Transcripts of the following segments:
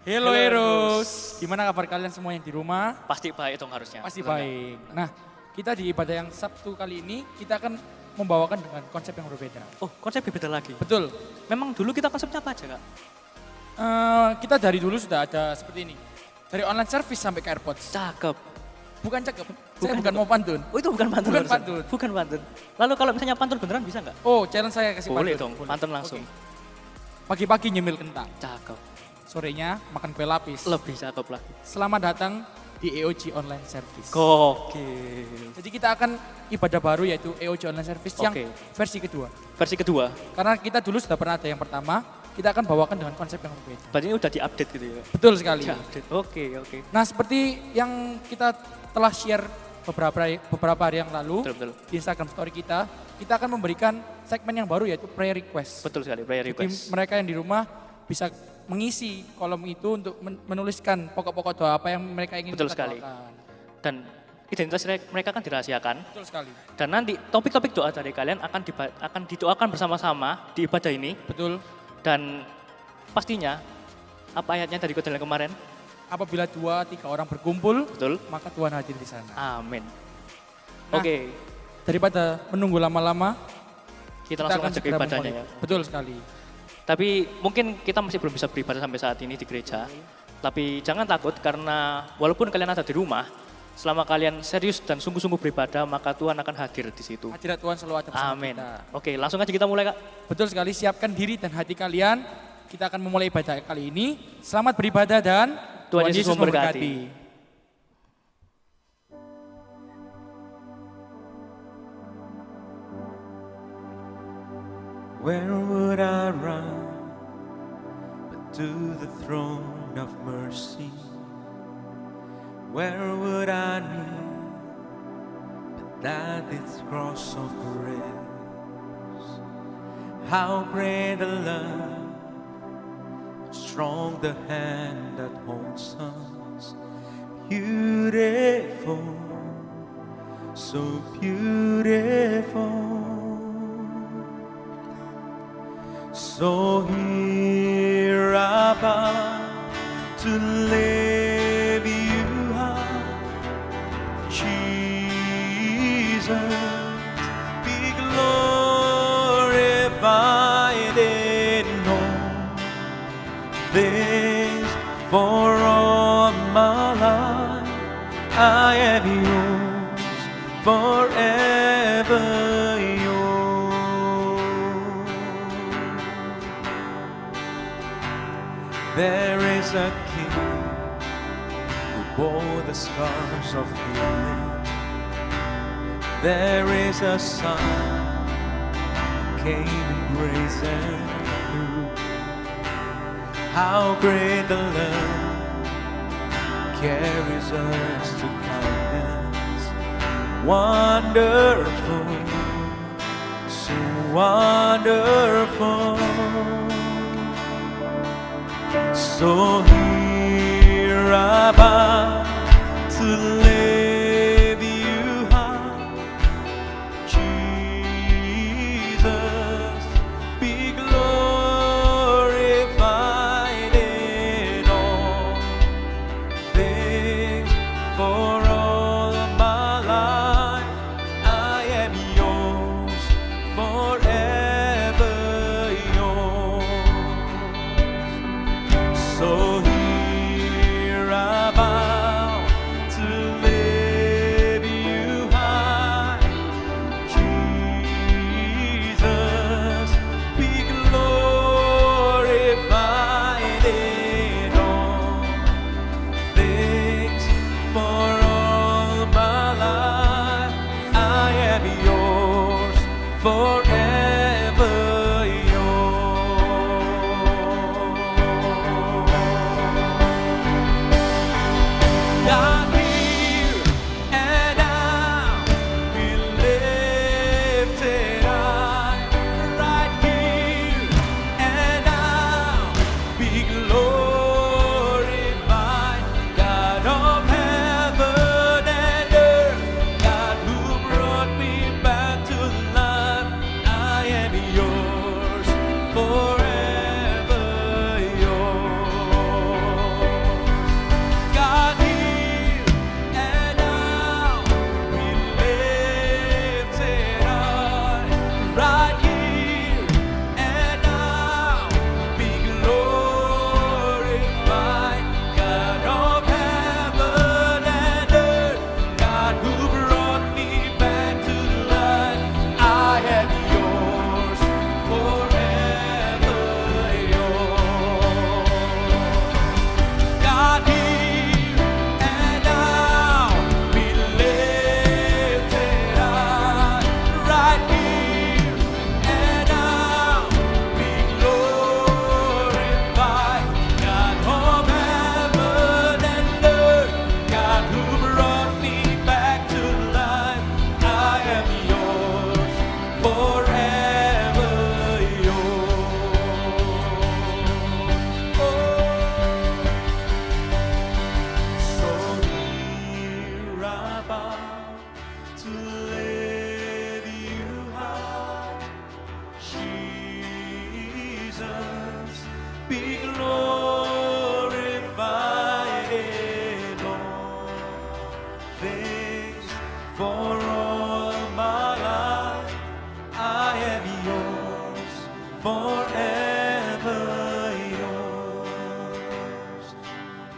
Hello Eros, gimana kabar kalian semua yang di rumah? Pasti baik dong harusnya. Pasti baik. Nah, kita di ibadah yang Sabtu kali ini, kita akan membawakan dengan konsep yang berbeda. Oh, konsepnya beda lagi. Betul. Memang dulu kita konsepnya apa aja, Kak? Kita dari dulu sudah ada seperti ini. Dari online service sampai ke AirPods. Cakep. Bukan cakep, saya bukan mau pantun. Oh, itu bukan pantun. Bukan harusnya. pantun. Bukan pantun. Lalu kalau misalnya pantun beneran bisa nggak? Oh, challenge saya kasih Boleh pantun. dong, pantun langsung. Oke. Pagi-pagi nyemil kentang, Cakep. sorenya makan kue lapis. Lebih cakep lagi. Selamat datang di EOG Online Service. Gokil. Jadi kita akan ibadah baru yaitu EOG Online Service yang Oke. versi kedua. Versi kedua, Karena kita dulu sudah pernah ada yang pertama, kita akan bawakan dengan konsep yang berbeda. berarti ini udah diupdate gitu ya? Betul sekali. Diupdate. Oke. Nah seperti yang kita telah share beberapa hari yang lalu Betul. di Instagram story kita akan memberikan segmen yang baru yaitu prayer request. Betul sekali, prayer Jadi request. mereka yang di rumah bisa mengisi kolom itu untuk menuliskan pokok-pokok doa apa yang mereka ingin Betul kita sekali. doakan. Dan identitas mereka kan dirahasiakan. Betul sekali. Dan nanti topik-topik doa dari kalian akan didoakan bersama-sama di ibadah ini. Betul. Dan pastinya, apa ayatnya dari khotbah kemarin? Apabila 2-3 orang berkumpul, Betul. maka Tuhan hadir di sana. Amin. Nah, Oke, Daripada menunggu lama-lama, kita langsung akan aja ke segera ibadahnya memulai. ya. Betul sekali. Tapi mungkin kita masih belum bisa beribadah sampai saat ini di gereja. Tapi jangan takut karena walaupun kalian ada di rumah, selama kalian serius dan sungguh-sungguh beribadah, maka Tuhan akan hadir di situ. Hadirat Tuhan selalu ada bersama Amin. kita. Oke, langsung aja kita mulai, Kak. Betul sekali, siapkan diri dan hati kalian. Kita akan memulai ibadah kali ini. Selamat beribadah dan Tuhan Yesus memberkati. Where would I run but to the throne of mercy? Where would I kneel but that its cross of grace? How great the love, strong the hand that holds us. Beautiful, so beautiful. So here I bow to live you high, Jesus, be glorified in all things. For all my life I am yours, forever yours. There is a King who bore the scars of healing. There is a Son who came in grace and truth. How great the love carries us to kindness. Wonderful, so wonderful. So here I bow to live you high, Jesus, be glorified in all things. For all of my life I am yours, forever yours. So here I bow to live you high, Jesus, be glorified in all things. For all my life I am yours, forever yours.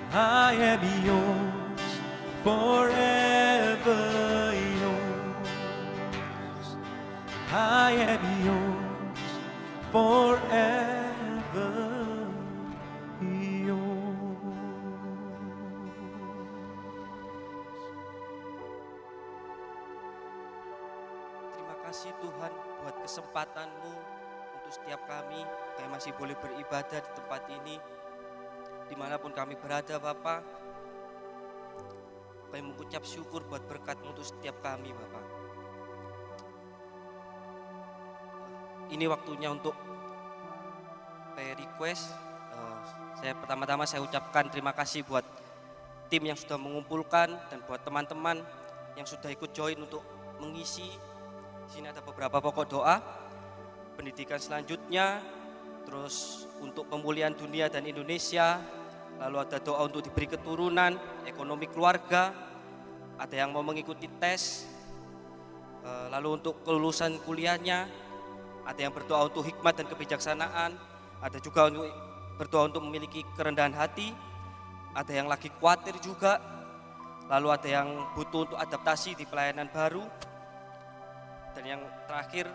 I am yours, forever yours. I am yours, forever yours. Terima kasih Tuhan buat kesempatan-Mu untuk setiap kami masih boleh beribadah di tempat ini. Dimanapun kami berada Bapa, kami mengucap syukur buat berkat-Mu untuk setiap kami Bapa. Ini waktunya untuk prayer request. Pertama-tama saya ucapkan terima kasih buat tim yang sudah mengumpulkan dan buat teman-teman yang sudah ikut join untuk mengisi. Di sini ada beberapa pokok doa, pendidikan selanjutnya, terus untuk pemulihan dunia dan Indonesia, lalu ada doa untuk diberi keturunan, ekonomi keluarga, ada yang mau mengikuti tes, lalu untuk kelulusan kuliahnya, ada yang berdoa untuk hikmat dan kebijaksanaan, ada juga untuk berdoa untuk memiliki kerendahan hati, ada yang lagi khawatir juga, lalu ada yang butuh untuk adaptasi di pelayanan baru, dan yang terakhir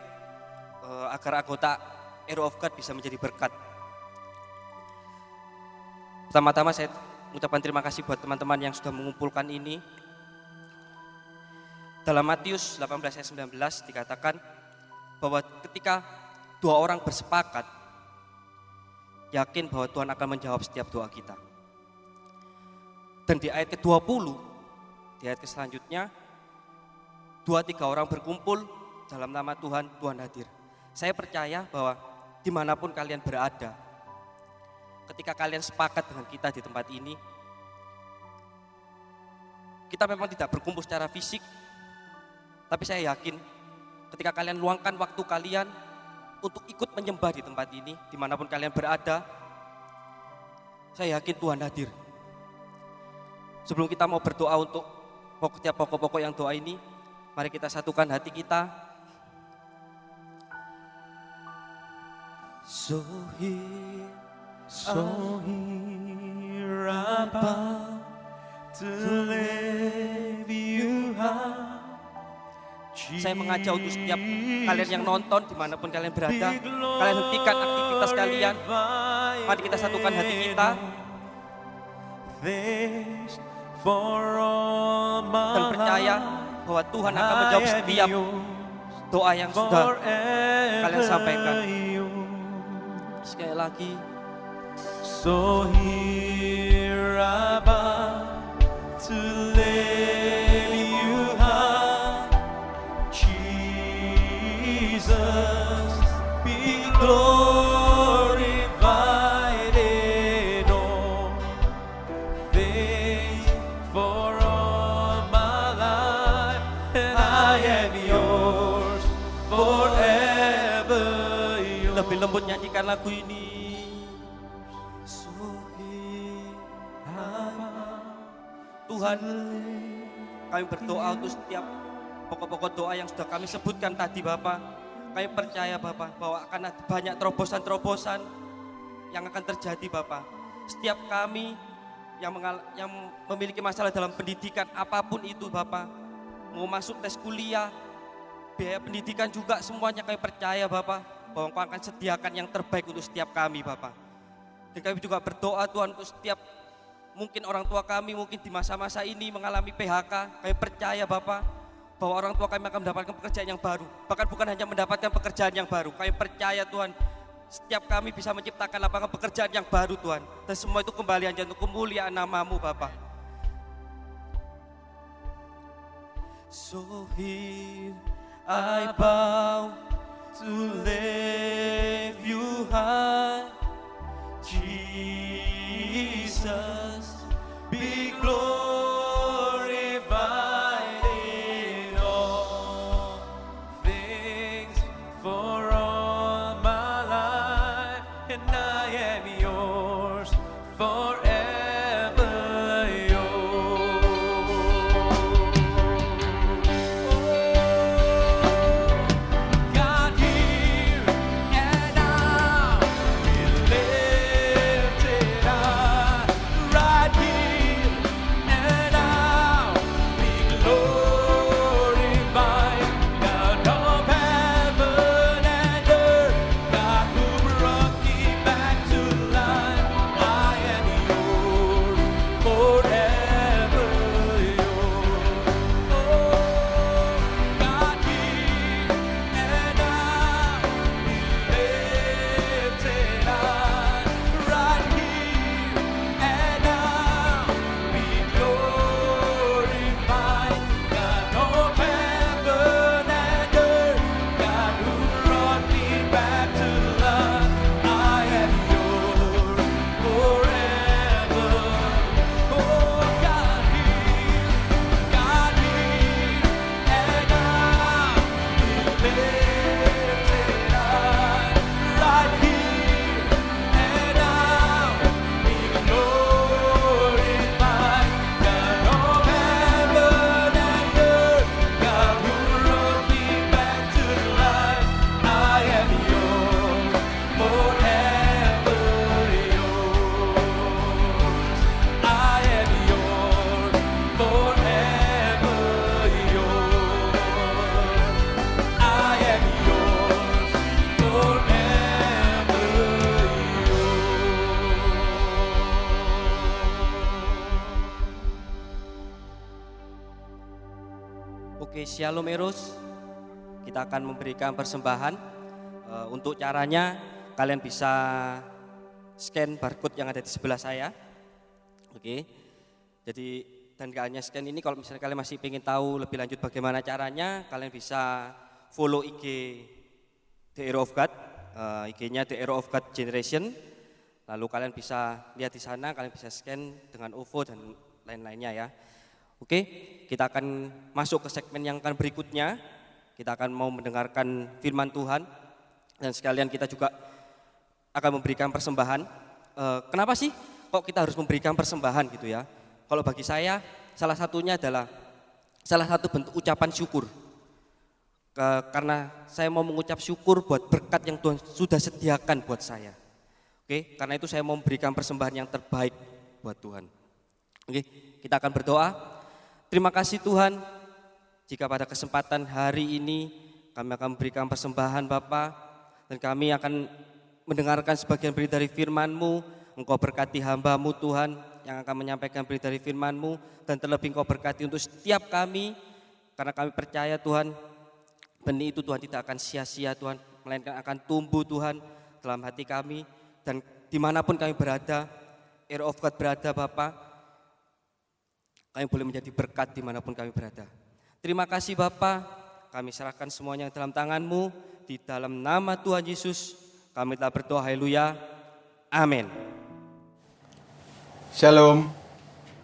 agar anggota Hero of God bisa menjadi berkat. Pertama-tama saya mengucapkan terima kasih buat teman-teman yang sudah mengumpulkan ini. Dalam Matius 18 ayat 19 dikatakan bahwa ketika dua orang bersepakat, yakin bahwa Tuhan akan menjawab setiap doa kita. Dan di ayat ke-20, di ayat selanjutnya, 2-3 orang berkumpul dalam nama Tuhan, Tuhan hadir. Saya percaya bahwa dimanapun kalian berada, ketika kalian sepakat dengan kita di tempat ini, kita memang tidak berkumpul secara fisik, tapi saya yakin ketika kalian luangkan waktu kalian untuk ikut menyembah di tempat ini, dimanapun kalian berada, saya yakin Tuhan hadir. Sebelum kita mau berdoa untuk setiap pokok-pokok yang doa ini, mari kita satukan hati kita. So here I bow to lift you high. Saya mengajak untuk setiap kalian yang nonton dimanapun kalian berada, kalian hentikan aktivitas kalian, mari kita satukan hati kita dan percaya bahwa Tuhan akan menjawab setiap doa yang sudah kalian sampaikan. Sekali lagi. So here I bow to lift you high, Jesus, be glorified in all things for all my life, and I am yours forever. Lebih lembut nyanyikan lagu ini. Tuhan, kami berdoa untuk setiap pokok-pokok doa yang sudah kami sebutkan tadi Bapak. Kami percaya Bapak bahwa akan ada banyak terobosan-terobosan yang akan terjadi Bapak. Setiap kami yang memiliki masalah dalam pendidikan apapun itu Bapak, mau masuk tes kuliah, biaya pendidikan juga, semuanya kami percaya Bapak bahwa Engkau akan sediakan yang terbaik untuk setiap kami Bapak. Dan kami juga berdoa Tuhan untuk setiap mungkin orang tua kami mungkin di masa-masa ini mengalami PHK, kami percaya Bapak bahwa orang tua kami akan mendapatkan pekerjaan yang baru. Bahkan bukan hanya mendapatkan pekerjaan yang baru, kami percaya Tuhan setiap kami bisa menciptakan lapangan pekerjaan yang baru Tuhan. Dan semua itu kembali hanya untuk kemuliaan nama-Mu Bapak. So here I bow to lift you high, Jesus, be glorified in all things for all my life, and I am yours forever yours. God, here and now, be lifted high, right here. Oke, Shalom Eros. Kita akan memberikan persembahan. Untuk caranya kalian bisa scan barcode yang ada di sebelah saya. Oke. Jadi dan gak hanya scan ini, kalau misalnya kalian masih ingin tahu lebih lanjut bagaimana caranya, kalian bisa follow IG The Hero of God, IG-nya The Hero of God Generation. Lalu kalian bisa lihat di sana, kalian bisa scan dengan OVO dan lain-lainnya ya. Oke, kita akan masuk ke segmen yang akan berikutnya. Kita akan mau mendengarkan firman Tuhan dan sekalian kita juga akan memberikan persembahan. Kenapa sih kok kita harus memberikan persembahan gitu ya? Kalau bagi saya salah satunya adalah salah satu bentuk ucapan syukur. Karena saya mau mengucap syukur buat berkat yang Tuhan sudah sediakan buat saya. Oke, karena itu saya mau memberikan persembahan yang terbaik buat Tuhan. Oke, kita akan berdoa. Terima kasih Tuhan, jika pada kesempatan hari ini kami akan memberikan persembahan Bapa, dan kami akan mendengarkan sebagian berita dari firman-Mu. Engkau berkati hamba-Mu Tuhan yang akan menyampaikan berita dari firman-Mu, dan terlebih Engkau berkati untuk setiap kami, karena kami percaya Tuhan, benih itu Tuhan tidak akan sia-sia Tuhan, melainkan akan tumbuh Tuhan dalam hati kami, dan dimanapun kami berada, Hero of God berada Bapa, kami boleh menjadi berkat dimanapun kami berada. Terima kasih Bapa, kami serahkan semuanya dalam tangan-Mu. Di dalam nama Tuhan Yesus kami telah berdoa, haleluya, amin. Shalom,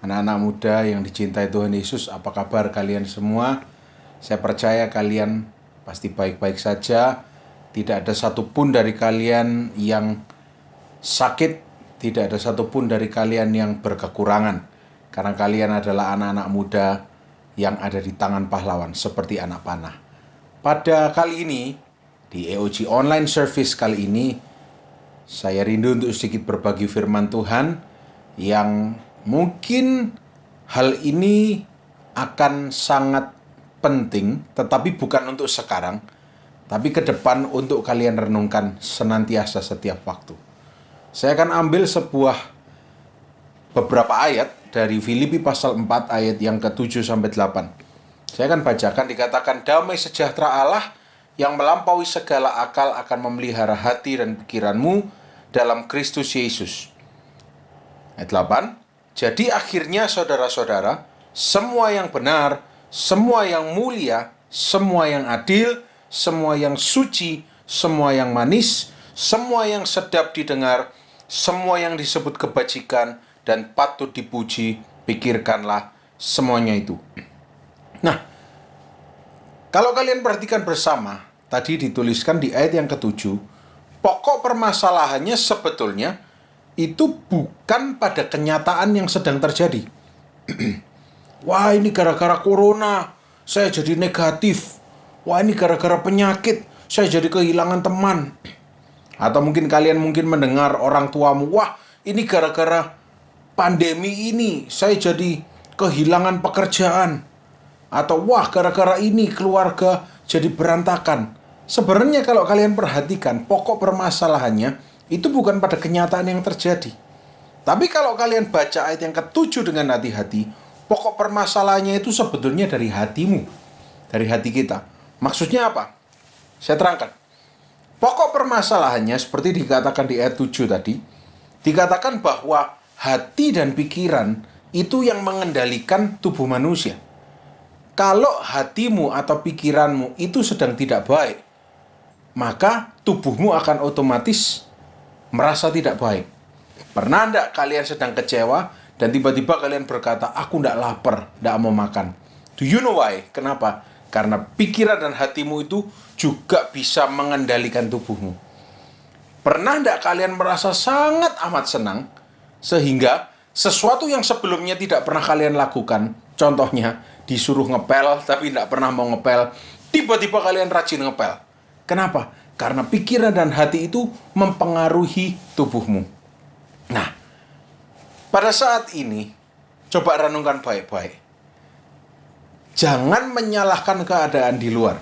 anak-anak muda yang dicintai Tuhan Yesus, apa kabar kalian semua? Saya percaya kalian pasti baik-baik saja. Tidak ada satupun dari kalian yang sakit, tidak ada satupun dari kalian yang berkekurangan. Karena kalian adalah anak-anak muda yang ada di tangan pahlawan, seperti anak panah. Pada kali ini, di EOG Online Service kali ini, saya rindu untuk sedikit berbagi firman Tuhan yang mungkin hal ini akan sangat penting, tetapi bukan untuk sekarang, tapi ke depan untuk kalian renungkan senantiasa setiap waktu. Saya akan ambil beberapa ayat dari Filipi pasal 4 ayat yang ke-7 sampai 8. Saya akan bacakan, dikatakan, damai sejahtera Allah yang melampaui segala akal akan memelihara hati dan pikiranmu dalam Kristus Yesus. Ayat 8. Jadi akhirnya saudara-saudara, semua yang benar, semua yang mulia, semua yang adil, semua yang suci, semua yang manis, semua yang sedap didengar, semua yang disebut kebajikan dan patut dipuji, pikirkanlah semuanya itu. Nah, kalau kalian perhatikan bersama, tadi dituliskan di ayat yang ke-7, pokok permasalahannya sebetulnya itu bukan pada kenyataan yang sedang terjadi. Wah, ini gara-gara corona, saya jadi negatif. Wah, ini gara-gara penyakit, saya jadi kehilangan teman. Atau mungkin kalian mendengar orang tuamu, wah, ini gara-gara pandemi ini, saya jadi kehilangan pekerjaan. Atau wah, gara-gara ini keluarga jadi berantakan. Sebenarnya kalau kalian perhatikan, pokok permasalahannya itu bukan pada kenyataan yang terjadi. Tapi kalau kalian baca ayat yang ke-7 dengan hati-hati, pokok permasalahannya itu sebetulnya dari hatimu, dari hati kita. Maksudnya apa? Saya terangkan. Pokok permasalahannya seperti dikatakan di ayat 7 tadi, dikatakan bahwa hati dan pikiran itu yang mengendalikan tubuh manusia. Kalau hatimu atau pikiranmu itu sedang tidak baik, maka tubuhmu akan otomatis merasa tidak baik. Pernah enggak kalian sedang kecewa dan tiba-tiba kalian berkata, aku enggak lapar, enggak mau makan. Do you know why? Kenapa? Karena pikiran dan hatimu itu juga bisa mengendalikan tubuhmu. Pernah enggak kalian merasa sangat amat senang sehingga sesuatu yang sebelumnya tidak pernah kalian lakukan, contohnya disuruh ngepel tapi enggak pernah mau ngepel, tiba-tiba kalian rajin ngepel. Kenapa? Karena pikiran dan hati itu mempengaruhi tubuhmu. Nah, pada saat ini, coba renungkan baik-baik. Jangan menyalahkan keadaan di luar.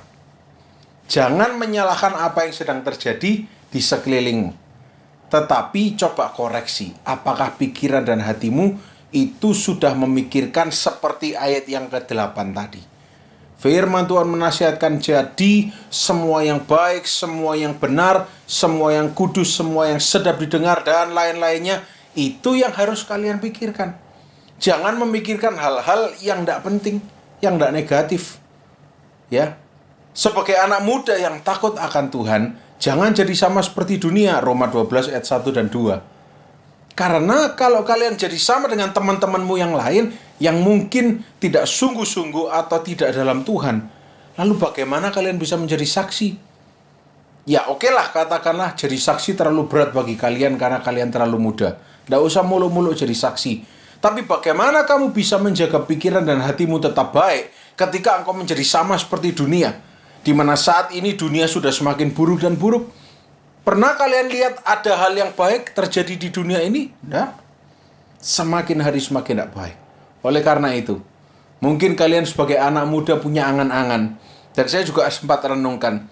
Jangan menyalahkan apa yang sedang terjadi di sekelilingmu. Tetapi coba koreksi, apakah pikiran dan hatimu itu sudah memikirkan seperti ayat yang ke-8 tadi. Firman Tuhan menasihatkan, jadi semua yang baik, semua yang benar, semua yang kudus, semua yang sedap didengar, dan lain-lainnya, itu yang harus kalian pikirkan. Jangan memikirkan hal-hal yang tidak penting, yang tidak negatif. Ya, sebagai anak muda yang takut akan Tuhan, jangan jadi sama seperti dunia. Roma 12 ayat 1 dan 2. Karena kalau kalian jadi sama dengan teman-temanmu yang lain yang mungkin tidak sungguh-sungguh atau tidak dalam Tuhan, lalu bagaimana kalian bisa menjadi saksi? Ya oke lah, katakanlah jadi saksi terlalu berat bagi kalian karena kalian terlalu muda. Tidak usah mulu-mulu jadi saksi. Tapi bagaimana kamu bisa menjaga pikiran dan hatimu tetap baik ketika engkau menjadi sama seperti dunia, di mana saat ini dunia sudah semakin buruk dan buruk? Pernah kalian lihat ada hal yang baik terjadi di dunia ini? Tidak. Semakin hari semakin tidak baik. Oleh karena itu, mungkin kalian sebagai anak muda punya angan-angan. Dan saya juga sempat renungkan.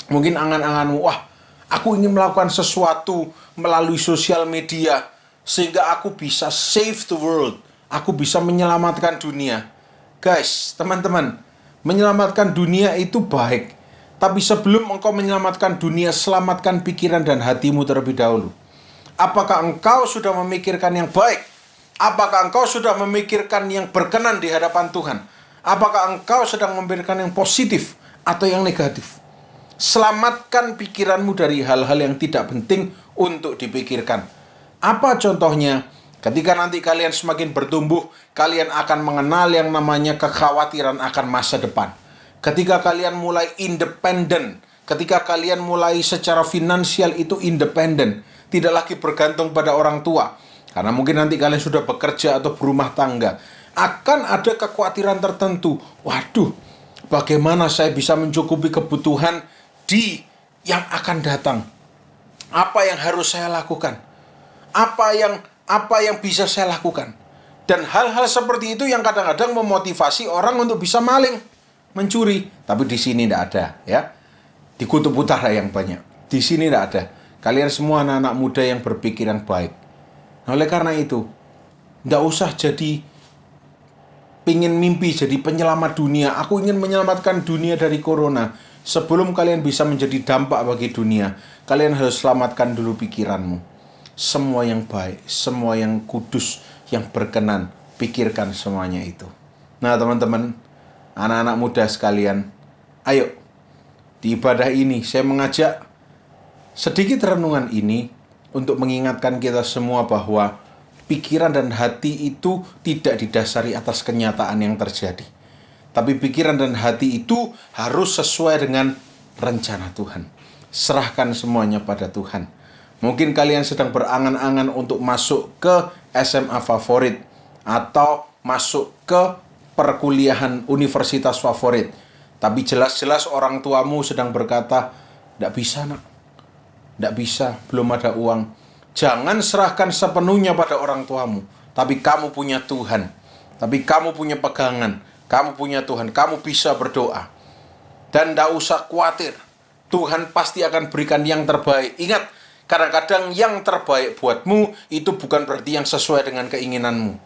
Mungkin angan-anganmu, wah, aku ingin melakukan sesuatu melalui sosial media sehingga aku bisa save the world. Aku bisa menyelamatkan dunia. Guys, teman-teman, menyelamatkan dunia itu baik. Tapi sebelum engkau menyelamatkan dunia, selamatkan pikiran dan hatimu terlebih dahulu. Apakah engkau sudah memikirkan yang baik? Apakah engkau sudah memikirkan yang berkenan di hadapan Tuhan? Apakah engkau sedang memikirkan yang positif atau yang negatif? Selamatkan pikiranmu dari hal-hal yang tidak penting untuk dipikirkan. Apa contohnya? Ketika nanti kalian semakin bertumbuh, kalian akan mengenal yang namanya kekhawatiran akan masa depan. Ketika kalian mulai independen, ketika kalian mulai secara finansial itu independen, tidak lagi bergantung pada orang tua, karena mungkin nanti kalian sudah bekerja atau berumah tangga, akan ada kekhawatiran tertentu. Waduh, bagaimana saya bisa mencukupi kebutuhan di yang akan datang? Apa yang harus saya lakukan? Apa yang bisa saya lakukan? Dan hal-hal seperti itu yang kadang-kadang memotivasi orang untuk bisa maling, mencuri. Tapi di sini tidak ada, ya. Di kutub utara yang banyak. Di sini tidak ada. Kalian semua anak-anak muda yang berpikir yang baik. Nah, oleh karena itu, tidak usah jadi pingin mimpi jadi penyelamat dunia. Aku ingin menyelamatkan dunia dari corona. Sebelum kalian bisa menjadi dampak bagi dunia, kalian harus selamatkan dulu pikiranmu. Semua yang baik, semua yang kudus, yang berkenan, pikirkan semuanya itu. Nah, teman-teman, anak-anak muda sekalian, ayo, di ibadah ini saya mengajak sedikit renungan ini untuk mengingatkan kita semua bahwa pikiran dan hati itu tidak didasari atas kenyataan yang terjadi. Tapi pikiran dan hati itu harus sesuai dengan rencana Tuhan. Serahkan semuanya pada Tuhan. Mungkin kalian sedang berangan-angan untuk masuk ke SMA favorit atau masuk ke perkuliahan universitas favorit. Tapi jelas-jelas orang tuamu sedang berkata, tidak bisa nak, tidak bisa, belum ada uang. Jangan serahkan sepenuhnya pada orang tuamu. Tapi kamu punya Tuhan. Tapi kamu punya pegangan. Kamu punya Tuhan. Kamu bisa berdoa. Dan tidak usah khawatir. Tuhan pasti akan berikan yang terbaik. Ingat, kadang-kadang yang terbaik buatmu itu bukan berarti yang sesuai dengan keinginanmu.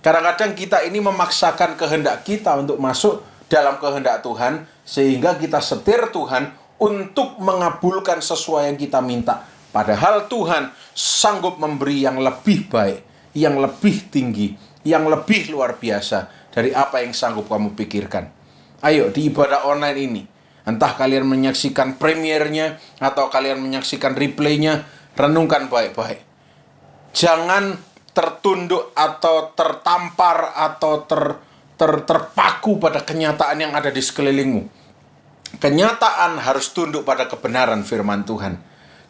Kadang-kadang kita ini memaksakan kehendak kita untuk masuk dalam kehendak Tuhan, sehingga kita setir Tuhan untuk mengabulkan sesuai yang kita minta. Padahal Tuhan sanggup memberi yang lebih baik, yang lebih tinggi, yang lebih luar biasa dari apa yang sanggup kamu pikirkan. Ayo, di ibadah online ini, entah kalian menyaksikan premiernya atau kalian menyaksikan replaynya, renungkan baik-baik. Jangan tertunduk atau tertampar atau terpaku pada kenyataan yang ada di sekelilingmu. Kenyataan harus tunduk pada kebenaran firman Tuhan.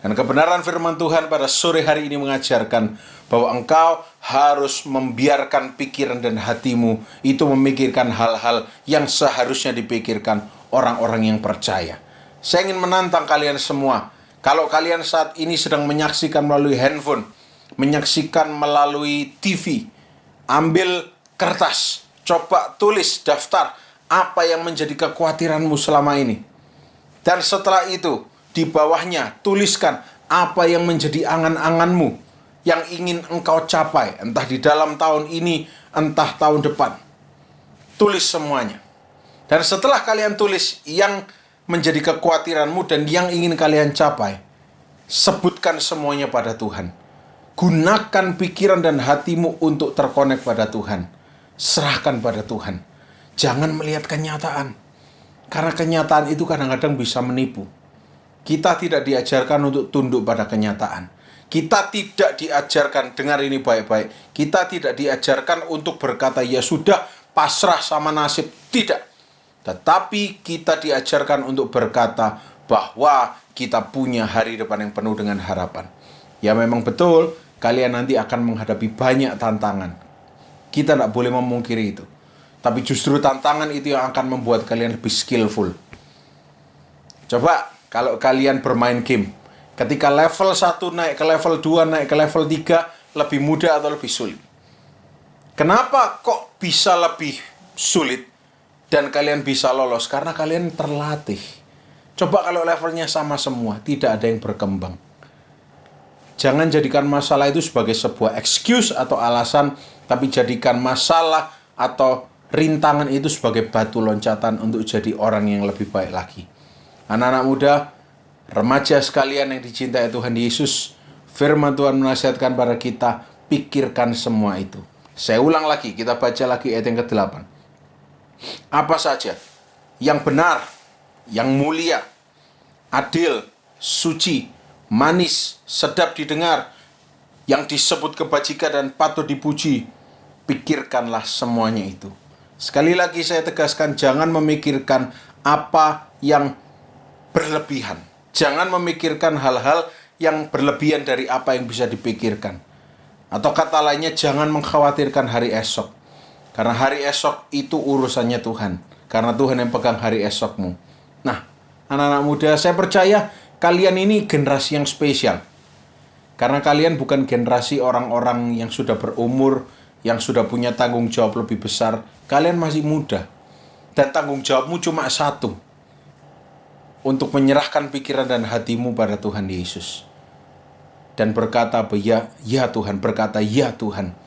Dan kebenaran firman Tuhan pada sore hari ini mengajarkan bahwa engkau harus membiarkan pikiran dan hatimu itu memikirkan hal-hal yang seharusnya dipikirkan orang-orang yang percaya. Saya ingin menantang kalian semua. Kalau kalian saat ini sedang menyaksikan melalui handphone, menyaksikan melalui TV, ambil kertas, coba tulis daftar apa yang menjadi kekhawatiranmu selama ini. Dan setelah itu, di bawahnya tuliskan apa yang menjadi angan-anganmu yang ingin engkau capai, entah di dalam tahun ini, entah tahun depan. Tulis semuanya. Dan setelah kalian tulis yang menjadi kekhawatiranmu dan yang ingin kalian capai, sebutkan semuanya pada Tuhan. Gunakan pikiran dan hatimu untuk terkonek pada Tuhan. Serahkan pada Tuhan. Jangan melihat kenyataan. Karena kenyataan itu kadang-kadang bisa menipu. Kita tidak diajarkan untuk tunduk pada kenyataan. Kita tidak diajarkan, dengar ini baik-baik, kita tidak diajarkan untuk berkata, ya sudah, pasrah sama nasib. Tidak. Tetapi kita diajarkan untuk berkata bahwa kita punya hari depan yang penuh dengan harapan. Ya memang betul, kalian nanti akan menghadapi banyak tantangan. Kita tidak boleh memungkiri itu. Tapi justru tantangan itu yang akan membuat kalian lebih skillful. Coba kalau kalian bermain game, ketika level 1 naik ke level 2, naik ke level 3, lebih mudah atau lebih sulit? Kenapa kok bisa lebih sulit dan kalian bisa lolos? Karena kalian terlatih. Coba kalau levelnya sama semua, tidak ada yang berkembang. Jangan jadikan masalah itu sebagai sebuah excuse atau alasan, tapi jadikan masalah atau rintangan itu sebagai batu loncatan untuk jadi orang yang lebih baik lagi. Anak-anak muda, remaja sekalian yang dicintai Tuhan Yesus, firman Tuhan menasihatkan pada kita, pikirkan semua itu. Saya ulang lagi, kita baca lagi ayat yang ke-8. Apa saja yang benar, yang mulia, adil, suci, manis, sedap didengar, yang disebut kebajikan dan patut dipuji, pikirkanlah semuanya itu. Sekali lagi saya tegaskan, jangan memikirkan apa yang berlebihan. Jangan memikirkan hal-hal yang berlebihan dari apa yang bisa dipikirkan. Atau kata lainnya, jangan mengkhawatirkan hari esok. Karena hari esok itu urusannya Tuhan. Karena Tuhan yang pegang hari esokmu. Nah, anak-anak muda, saya percaya kalian ini generasi yang spesial. Karena kalian bukan generasi orang-orang yang sudah berumur, yang sudah punya tanggung jawab lebih besar. Kalian masih muda. Dan tanggung jawabmu cuma satu. Untuk menyerahkan pikiran dan hatimu pada Tuhan Yesus. Dan berkata, ya Tuhan, berkata, ya Tuhan,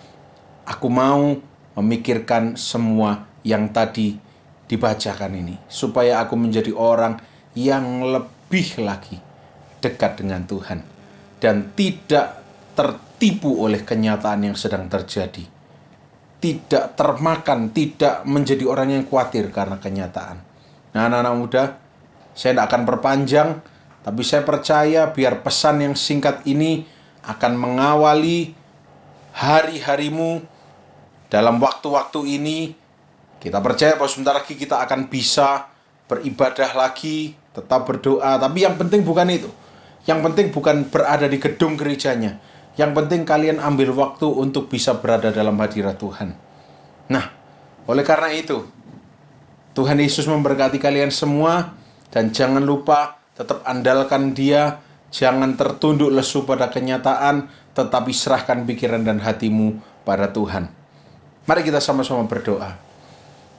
aku mau memikirkan semua yang tadi dibacakan ini. Supaya aku menjadi orang yang lebih lagi dekat dengan Tuhan. Dan tidak tertipu oleh kenyataan yang sedang terjadi. Tidak termakan, tidak menjadi orang yang khawatir karena kenyataan. Nah, anak-anak muda, saya tidak akan perpanjang, tapi saya percaya biar pesan yang singkat ini akan mengawali hari-harimu dalam waktu-waktu ini. Kita percaya bahwa sebentar lagi kita akan bisa beribadah lagi, tetap berdoa. Tapi yang penting bukan itu. Yang penting bukan berada di gedung gerejanya. Yang penting kalian ambil waktu untuk bisa berada dalam hadirat Tuhan. Nah, oleh karena itu, Tuhan Yesus memberkati kalian semua. Dan jangan lupa tetap andalkan Dia. Jangan tertunduk lesu pada kenyataan, tetapi serahkan pikiran dan hatimu pada Tuhan. Mari kita sama-sama berdoa.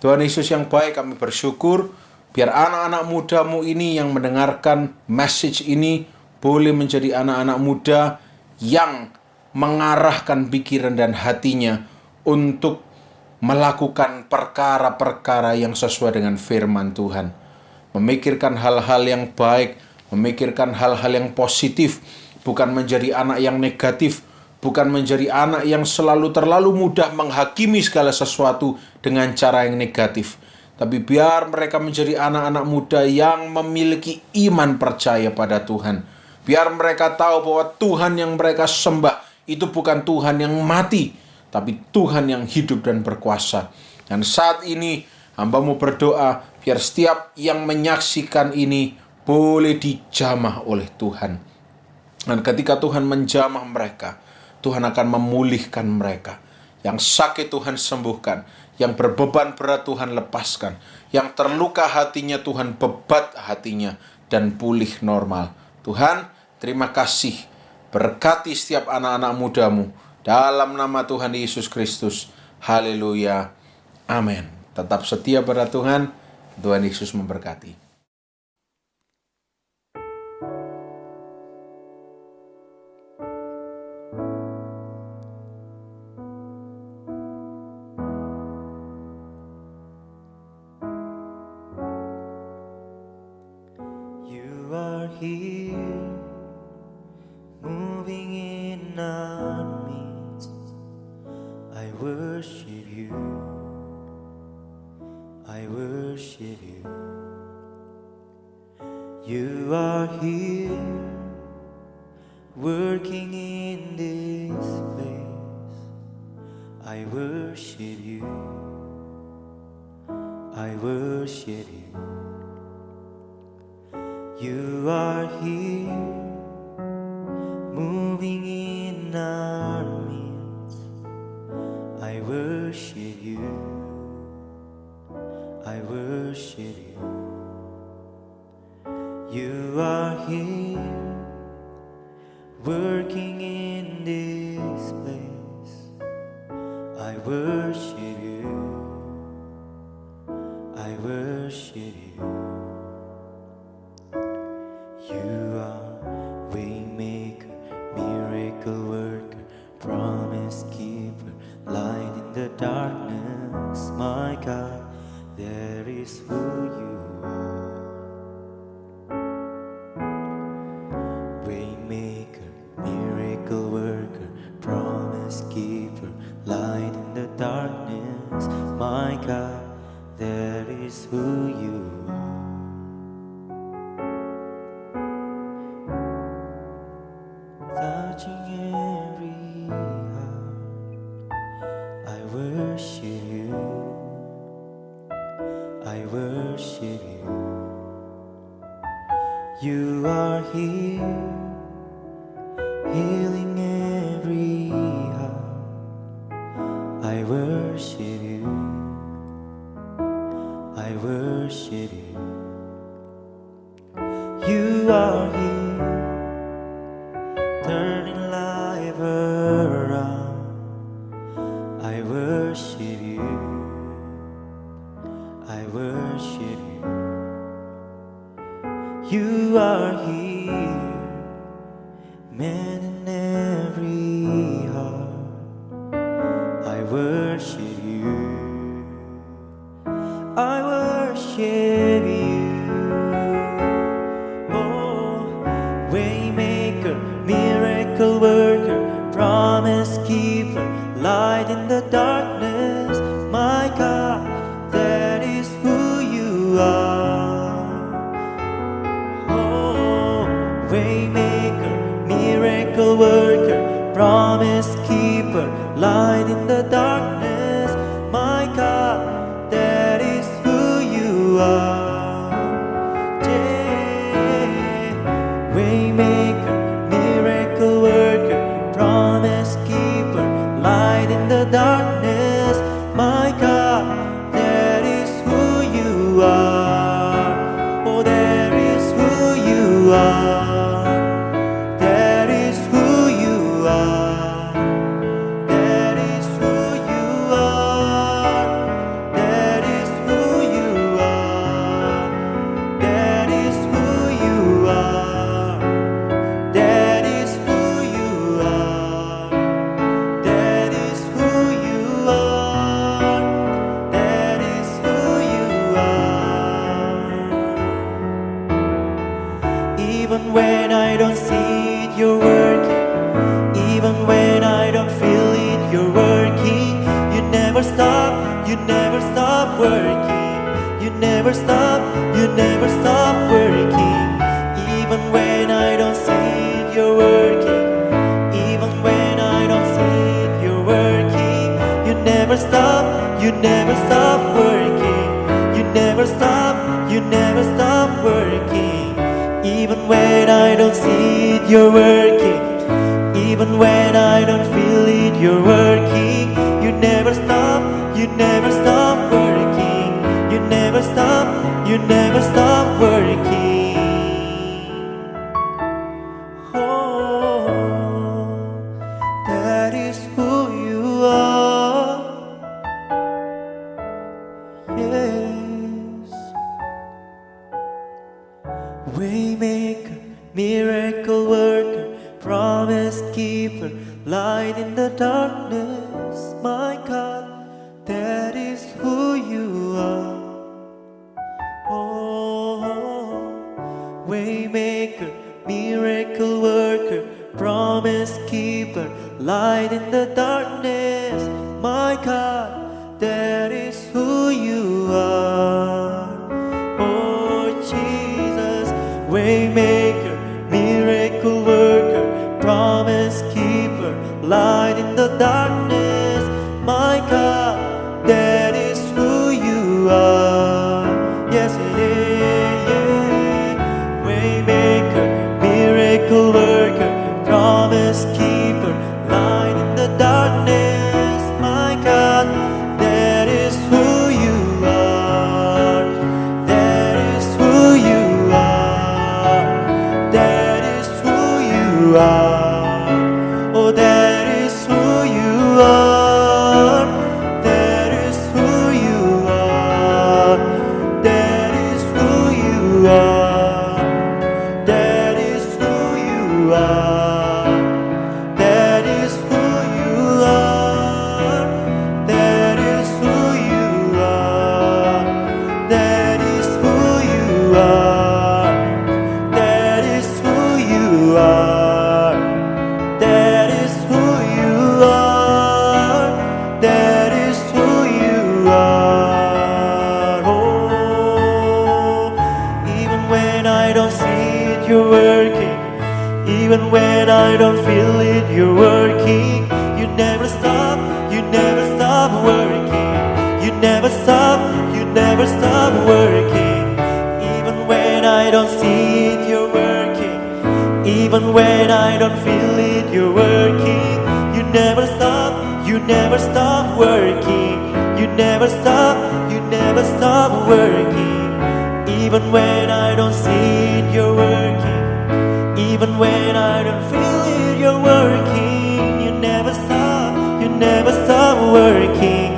Tuhan Yesus yang baik, kami bersyukur biar anak-anak mudamu ini yang mendengarkan message ini boleh menjadi anak-anak muda yang mengarahkan pikiran dan hatinya untuk melakukan perkara-perkara yang sesuai dengan firman Tuhan. Memikirkan hal-hal yang baik, memikirkan hal-hal yang positif, bukan menjadi anak yang negatif, bukan menjadi anak yang selalu terlalu mudah menghakimi segala sesuatu dengan cara yang negatif. Tapi biar mereka menjadi anak-anak muda yang memiliki iman percaya pada Tuhan. Biar mereka tahu bahwa Tuhan yang mereka sembah itu bukan Tuhan yang mati, tapi Tuhan yang hidup dan berkuasa. Dan saat ini hamba-Mu berdoa biar setiap yang menyaksikan ini boleh dijamah oleh Tuhan. Dan ketika Tuhan menjamah mereka, Tuhan akan memulihkan mereka. Yang sakit Tuhan sembuhkan, yang berbeban berat Tuhan lepaskan, yang terluka hatinya Tuhan bebat hatinya dan pulih normal. Tuhan, terima kasih. Berkati setiap anak-anak mudamu dalam nama Tuhan Yesus Kristus. Haleluya. Amin. Tetap setia pada Tuhan. Tuhan Yesus memberkati. worship you. I worship you. You are here, working in this place. I worship you. I worship you. You are here, moving in our midst. I worship you. I worship you. You are here, working in this place. I worship you. I worship you. You are waymaker, miracle worker, promise keeper, light in the darkness. My God, that is who you are. Waymaker, miracle worker, promise keeper, light in the darkness. My God, that is who you are. Touching every heart, I worship you. I worship you. You are here, healing every heart. I worship you. I worship you. You are here, turning life around. I worship you. I worship you. You are here, man in every heart. I worship you. I worship you. Oh, waymaker, miracle worker, promise keeper, light in the darkness. My God, that is who you are. Oh, waymaker, miracle worker, promise keeper, light in the darkness. My God, that is who you are. Yeah. Waymaker, miracle worker, promise keeper, light in the darkness. My God, that is who you are. Oh, that is who you are. That is who you are. That is who you are. That is who you are. That is who you are. That is who you are. That is who you are. That is who you are. Even when I don't see it, you're working. Even when I don't feel it, you're working. You never stop, you never stop working. You never stop, you never stop working. Even when I don't see it, you're working. Even when I don't see it, you're working. You never stop, you never stop working. You never stop, you never stop working. Even when I don't see it, you're working. Even when I don't feel it, you're working. You never stop, you never stop working. You never stop, you never stop working. Oh, that is who you are. Yes. Waymaker, miracle worker, promise keeper, light in the darkness. My God, that is who you are. Oh. God, that is who you are. Oh Jesus, Waymaker, miracle worker, promise keeper, light in the darkness. My God, that is who you are. Yes, it is. Waymaker, miracle worker, promise keeper, light in the darkness. My God, that is who you are. That is who you are. That is who you are. Oh, that is who you are. That is who you are. That is who you are. That is who you are. That is who you are. That is who you are. That is who you are. That is who you are. That is who you are. That is who you are. Oh, even when I don't see it, you're working. Even when I don't feel it, you're working. You never stop working. You never stop working. Even when I don't see it, you're working. Even when I don't feel it, you're working. You never stop working. You never stop working. Even when I don't see it, you're working. Even when I don't feel it, you're working. You never stop working.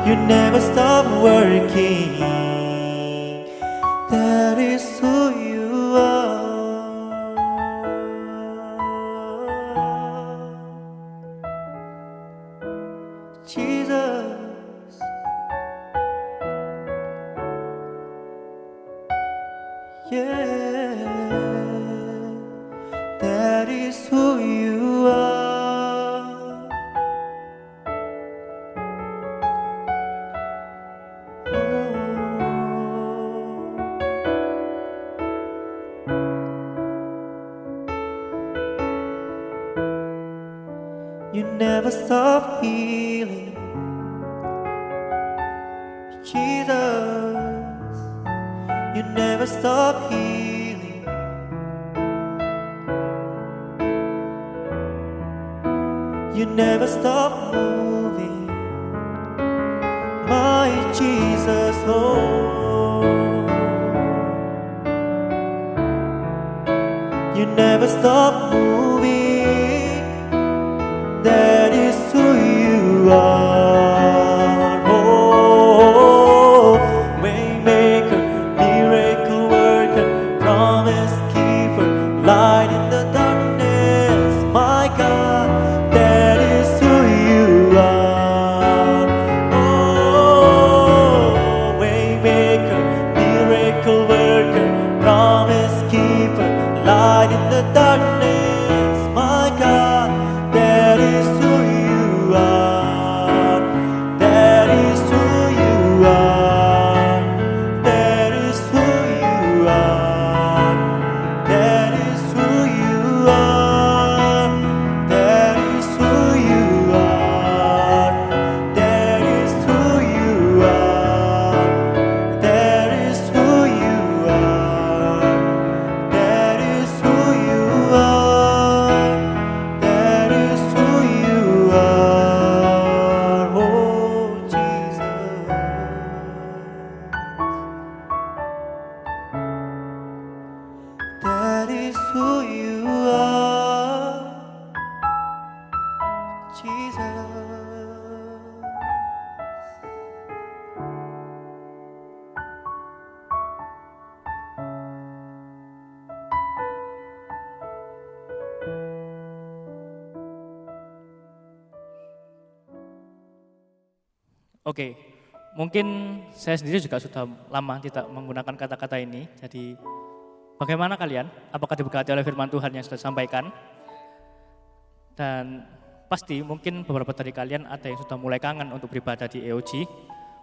You never stop working. That is who you are. Jesus. Yeah, that is who you are. You never stop healing, Jesus. You never stop healing. You never stop moving, my Jesus. Oh, you never stop moving. That is who you are. Oh, Waymaker, miracle worker, promise keeper, light in the darkness. My God, that is who you are. Oh, Waymaker, miracle worker, promise keeper, light in the darkness. My God, that is who you are. That is who you are. That is who you are. That is who you are. That is who you are. That is who you are. That is who you are. That is who you are. That is who you are. Oh, Jesus. That is who you are, Jesus. Oke, mungkin saya sendiri juga sudah lama tidak menggunakan kata-kata ini. Jadi bagaimana kalian? Apakah diberkati oleh firman Tuhan yang sudah disampaikan? Dan pasti mungkin beberapa dari kalian ada yang sudah mulai kangen untuk beribadah di EOG.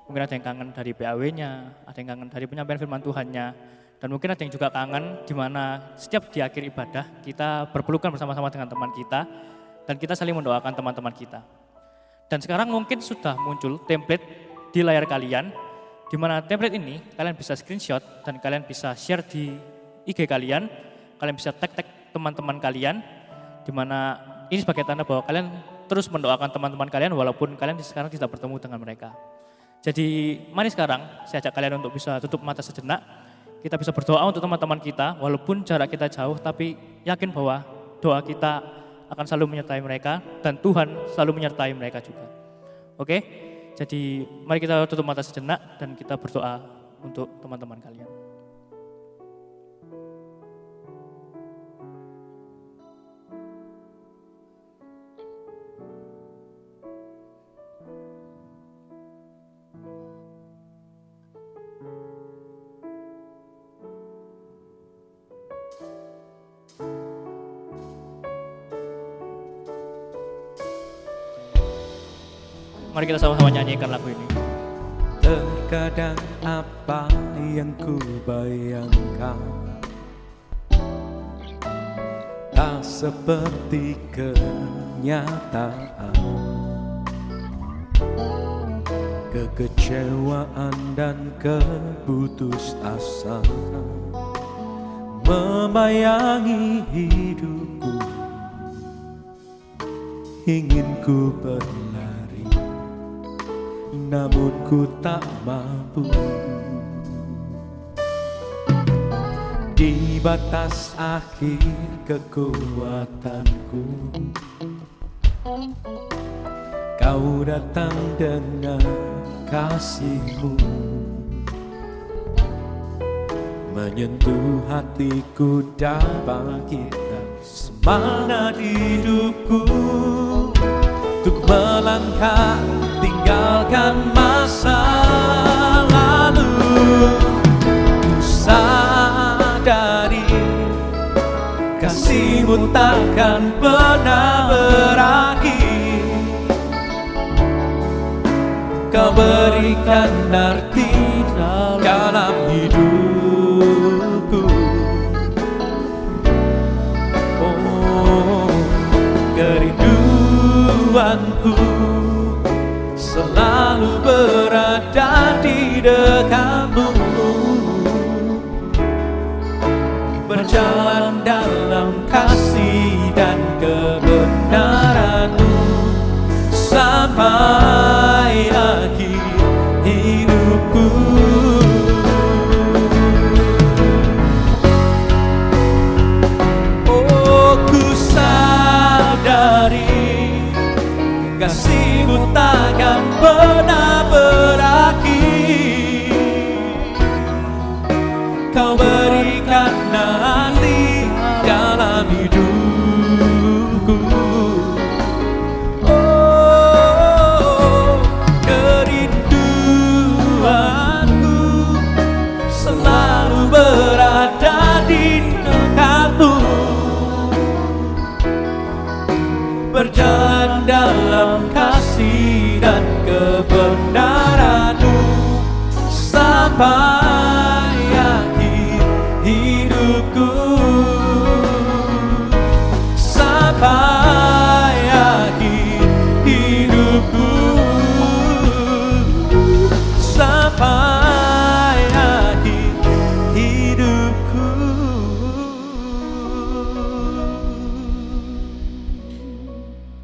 Mungkin ada yang kangen dari PAW-nya, ada yang kangen dari penyampaian firman Tuhan-nya. Dan mungkin ada yang juga kangen di mana setiap di akhir ibadah kita berpelukan bersama-sama dengan teman kita dan kita saling mendoakan teman-teman kita. Dan sekarang mungkin sudah muncul template di layar kalian, di mana template ini kalian bisa screenshot dan kalian bisa share di IG kalian bisa tag teman-teman kalian, di mana ini sebagai tanda bahwa kalian terus mendoakan teman-teman kalian walaupun kalian sekarang tidak bertemu dengan mereka. Jadi mari sekarang saya ajak kalian untuk bisa tutup mata sejenak, kita bisa berdoa untuk teman-teman kita walaupun jarak kita jauh, tapi yakin bahwa doa kita akan selalu menyertai mereka dan Tuhan selalu menyertai mereka juga. Oke? Jadi mari kita tutup mata sejenak dan kita berdoa untuk teman-teman kalian. Mari kita sama-sama nyanyikan lagu ini. Terkadang apa yang ku bayangkan tak seperti kenyataan. Kekecewaan dan keputusasaan membayangi hidupku. Ingin ku berlari, namun ku tak mampu. Di batas akhir kekuatanku, Kau datang dengan kasih-Mu, menyentuh hatiku dan bangkitkan semangat hidupku untuk melangkah tinggalkan masa lalu. Ku sadari kasih-Mu takkan pernah berakhir. Kau berikan arti dalam hidupku. Oh, kerinduanku selalu berada di dekat-Mu, berjalan dalam kasih dan kebenaran-Mu sampai akhir hidupku. Oh, ku sadari kasih-Mu takkan pernah berakhir. Kau berikan nanti dalam hidupku. Oh, kerinduanku selalu berada di dekat-Mu, berjalan dalam kasih dan kebenaran-Mu sampai akhir hidupku, sampai akhir hidupku, sampai akhir hidupku.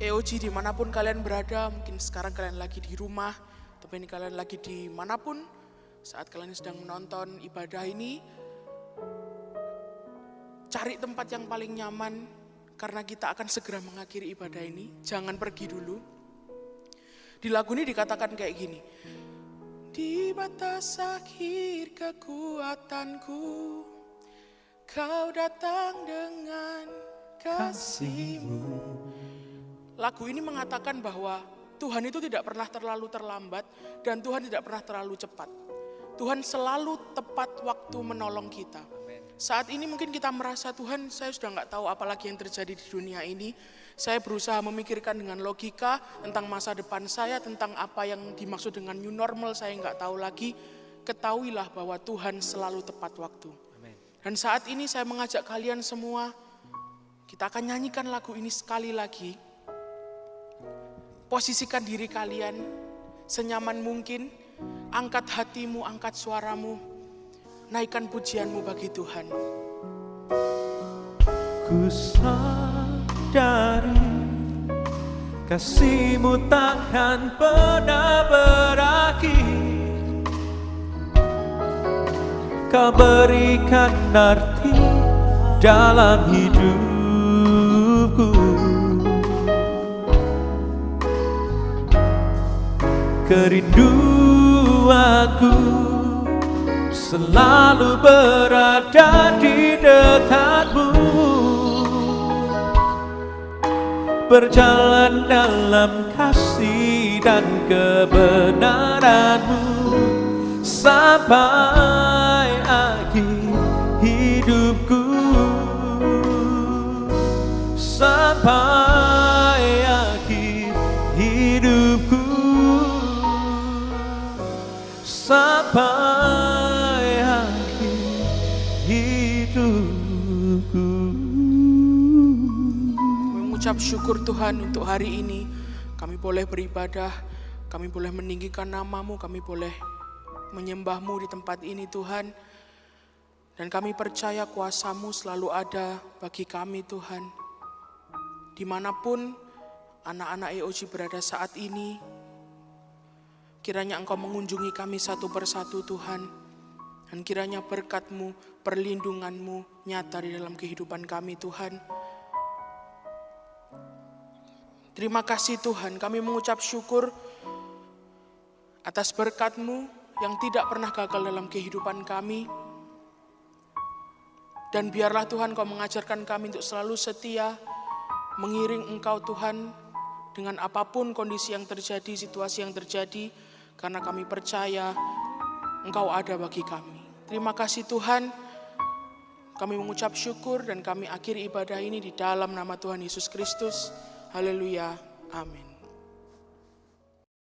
EOG dimanapun kalian berada, mungkin sekarang kalian lagi di rumah, tapi ini kalian lagi dimanapun, saat kalian sedang menonton ibadah ini, cari tempat yang paling nyaman, karena kita akan segera mengakhiri ibadah ini, jangan pergi dulu. Di lagu ini dikatakan kayak gini, di batas akhir kekuatanku, Kau datang dengan kasih-Mu. Lagu ini mengatakan bahwa Tuhan itu tidak pernah terlalu terlambat dan Tuhan tidak pernah terlalu cepat. Tuhan selalu tepat waktu menolong kita. Saat ini mungkin kita merasa Tuhan, saya sudah nggak tahu apa lagi yang terjadi di dunia ini. Saya berusaha memikirkan dengan logika tentang masa depan saya, tentang apa yang dimaksud dengan new normal, saya nggak tahu lagi. Ketahuilah bahwa Tuhan selalu tepat waktu. Dan saat ini saya mengajak kalian semua, kita akan nyanyikan lagu ini sekali lagi. Posisikan diri kalian senyaman mungkin, angkat hatimu, angkat suaramu, naikkan pujianmu bagi Tuhan. Ku sadari kasih-Mu takkan pernah berakhir. Kau berikan arti dalam hidupku. Kerinduanku selalu berada di dekat-Mu, berjalan dalam kasih dan kebenaran-Mu sampai akhir hidupku, sampai akhir hidupku, sampai akhir hidupku. Mengucap syukur Tuhan untuk hari ini. Kami boleh beribadah, kami boleh meninggikan nama-Mu, kami boleh menyembah-Mu di tempat ini Tuhan. Dan kami percaya kuasa-Mu selalu ada bagi kami Tuhan. Dimanapun anak-anak EOG berada saat ini, kiranya Engkau mengunjungi kami satu persatu Tuhan. Dan kiranya berkat-Mu, perlindungan-Mu nyata di dalam kehidupan kami Tuhan. Terima kasih Tuhan, kami mengucap syukur atas berkat-Mu yang tidak pernah gagal dalam kehidupan kami. Dan biarlah Tuhan Kau mengajarkan kami untuk selalu setia, mengiring Engkau Tuhan, dengan apapun kondisi yang terjadi, situasi yang terjadi, karena kami percaya Engkau ada bagi kami. Terima kasih Tuhan, kami mengucap syukur dan kami akhiri ibadah ini di dalam nama Tuhan Yesus Kristus. Haleluya, amin.